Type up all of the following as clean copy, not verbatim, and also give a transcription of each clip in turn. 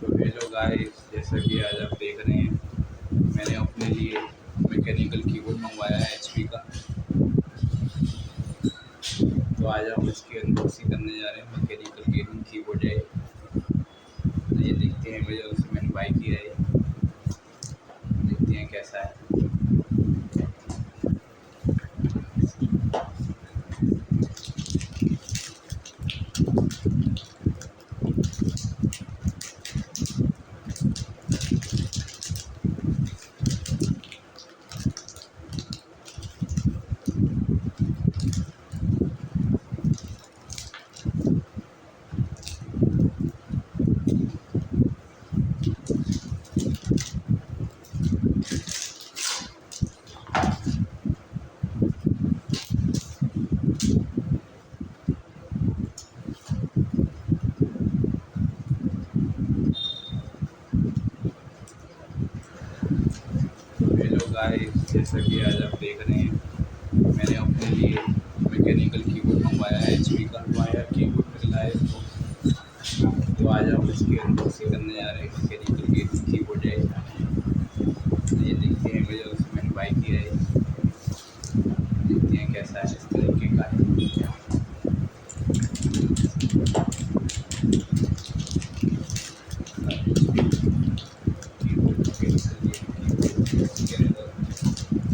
तो hello guys, जैसा कि आज आप देख रहे हैं, मैंने अपने लिए मैकेनिकल कीबोर्ड मंगवाया है एचपी का। तो आज हम इसकी अनबॉक्सिंग करने जा रहे हैं। मैकेनिकल गेमिंग कीबोर्ड है। तो ये देखते हैं, वजह से मैंने बाई किया है। देखते हैं कैसा है। हेलो गाइस, जैसा कि आज आप देख रहे हैं, मैंने अपने लिए मैकेनिकल कीबोर्ड मंगवाया है एचपी का। वायर कीबोर्ड मिला है इसको। तो आज हम इसकी अनबॉक्सिंग करने जा रहे हैं। मैकेनिकल गेमिंग कीबोर्ड है। तो ये देखते हैं, वजह से मैंने बाई किया है। देखते हैं कैसा है, इस तरीके का है।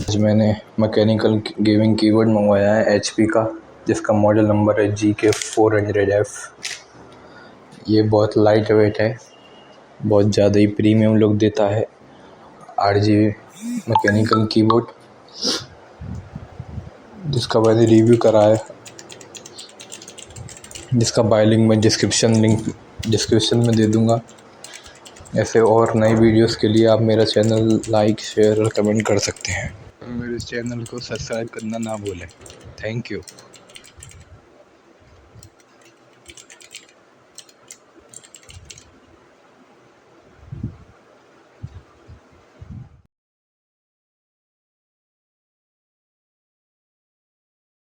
आज मैंने मैकेनिकल गेमिंग कीबोर्ड मंगवाया है एचपी का, जिसका मॉडल नंबर है GK400F। ये बहुत लाइट वेट है, बहुत ज़्यादा ही प्रीमियम लुक देता है। RGB मैकेनिकल कीबोर्ड, जिसका मैंने रिव्यू करा है, जिसका बाय लिंक मैं लिंक डिस्क्रिप्शन में दे दूँगा। ऐसे और नई वीडियोस के लिए आप मेरा चैनल लाइक, शेयर और कमेंट कर सकते हैं। मेरे चैनल को सब्सक्राइब करना ना भूलें। Thank you.